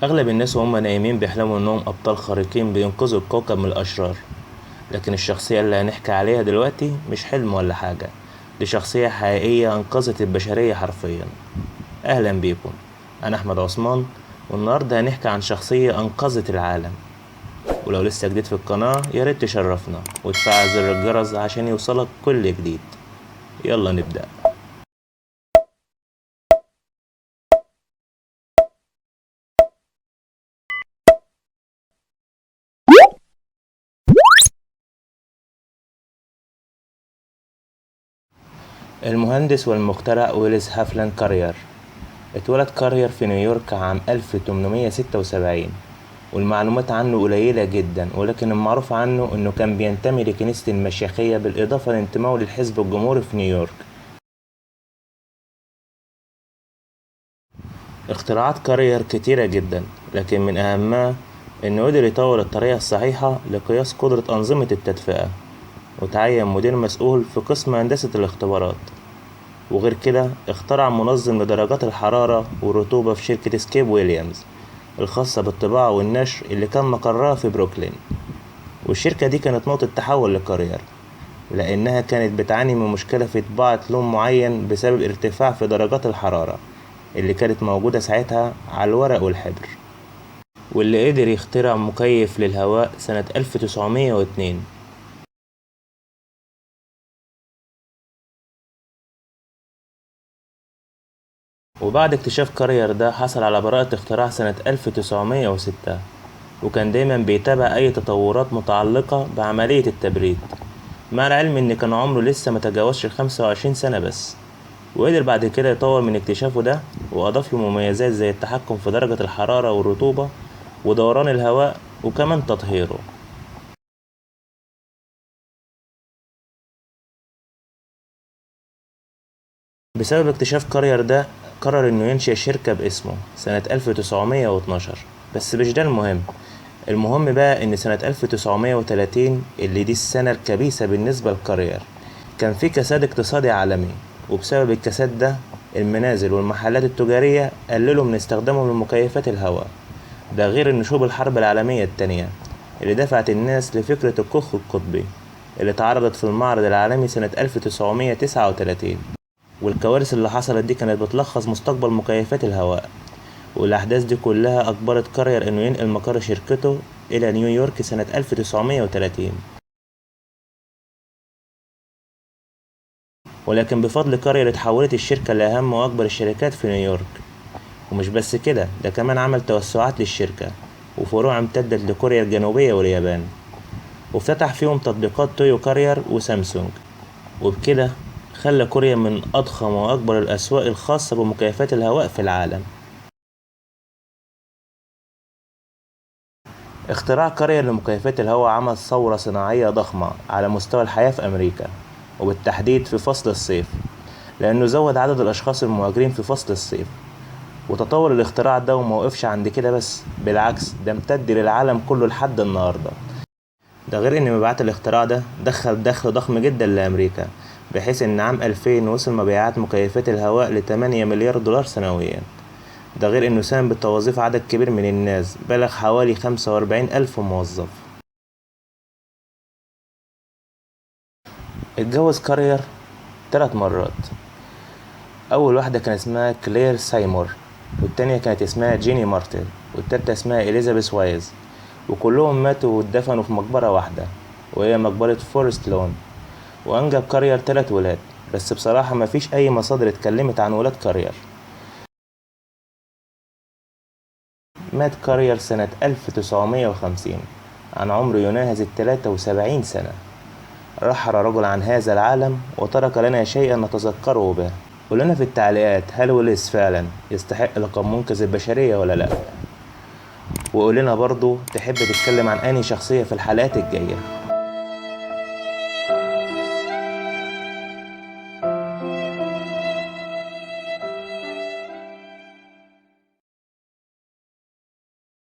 أغلب الناس وهم نايمين بيحلموا إنهم أبطال خارقين بينقذوا الكوكب من الأشرار، لكن الشخصية اللي هنحكي عليها دلوقتي مش حلم ولا حاجة. دي شخصية حقيقية أنقذت البشرية حرفيا. أهلا بيكم، أنا أحمد عثمان، والنهاردة هنحكي عن شخصية أنقذت العالم. ولو لسه جديد في القناة ياريت تشرفنا وتفعل زر الجرس عشان يوصلك كل جديد. يلا نبدأ. المهندس والمخترع ويلس هافلان كارير. اتولد كارير في نيويورك عام 1876، والمعلومات عنه قليلة جدا، ولكن المعروف عنه انه كان بينتمي لكنيسة المشيخية بالاضافة لانتمائه للحزب الجمهوري في نيويورك. اختراعات كارير كتيرة جدا، لكن من اهمها انه قدر يطور الطريقة الصحيحة لقياس قدرة انظمة التدفئة، وتعين مدير مسؤول في قسم هندسة الاختبارات. وغير كده اخترع منظم لدرجات الحرارة والرطوبة في شركة سكيب ويليامز الخاصة بالطباعة والنشر اللي كان مقرها في بروكلين. والشركة دي كانت نقطة تحول لكارير، لأنها كانت بتعاني من مشكلة في طباعة لون معين بسبب ارتفاع في درجات الحرارة اللي كانت موجودة ساعتها على الورق والحبر. واللي قدر يخترع مكيف للهواء سنة 1902. وبعد اكتشاف كارير ده حصل على براءة اختراع سنة 1906، وكان دايما بيتابع أي تطورات متعلقة بعملية التبريد، مع العلم إن كان عمره لسه متجاوزش 25 سنة بس. وقدر بعد كده يطور من اكتشافه ده، وأضاف له مميزات زي التحكم في درجة الحرارة والرطوبة ودوران الهواء وكمان تطهيره. بسبب اكتشاف كارير ده قرر إنه ينشئ شركة باسمه سنة 1912. بس مش ده المهم بقى إن سنة 1930 اللي دي السنة الكبيسة بالنسبة لكارير، كان في كساد اقتصادي عالمي، وبسبب الكساد ده المنازل والمحلات التجارية قللوا من استخدامهم لمكيفات الهواء. ده غير ان شوب الحرب العالمية التانية اللي دفعت الناس لفكرة الكوخ القطبي اللي اتعرضت في المعرض العالمي سنة 1939. والكوارث اللي حصلت دي كانت بتلخص مستقبل مكيفات الهواء. والأحداث دي كلها أجبرت كارير إنه ينقل مقر شركته إلى نيويورك سنة 1930. ولكن بفضل كارير اتحولت الشركة لأهم وأكبر الشركات في نيويورك. ومش بس كده، ده كمان عمل توسعات للشركة وفروع امتدت لكوريا الجنوبية واليابان، وافتتح فيهم تطبيقات تويو كارير وسامسونج. وبكده خلى كوريا من أضخم وأكبر الأسواق الخاصة بمكيفات الهواء في العالم. اختراع كارير لمكيفات الهواء عمل ثورة صناعية ضخمة على مستوى الحياة في أمريكا، وبالتحديد في فصل الصيف، لأنه زود عدد الأشخاص المهاجرين في فصل الصيف. وتطور الاختراع ده وموقفش عند كده بس، بالعكس ده امتد للعالم كله لحد النهاردة. ده غير ان مبيعات الاختراع ده دخل دخل ضخم جدا لأمريكا، بحيث ان عام 2000 وصل مبيعات مكيفات الهواء ل8 مليار دولار سنويا. ده غير انه ساهم بتوظيف عدد كبير من الناس بلغ حوالي 45 ألف موظف. اتجوز كارير 3 مرات. أول واحدة كان اسمها كلير سايمور، والتانية كانت اسمها جيني مارتن، والتالتة اسمها إليزابيث وايز. وكلهم ماتوا واتدفنوا في مقبرة واحدة، وهي مقبرة فورست لون. وأنجب كارير 3 ولاد، بس بصراحة مفيش أي مصادر اتكلمت عن ولاد كارير. مات كارير سنة 1950 عن عمر يناهز 73 سنة. رحل رجل عن هذا العالم وترك لنا شيئا نتذكره به. قولنا في التعليقات هل ويلس فعلا يستحق لقب منقذ البشرية ولا لأ، وقولنا برضو تحب تتكلم عن أي شخصية في الحلقات الجاية.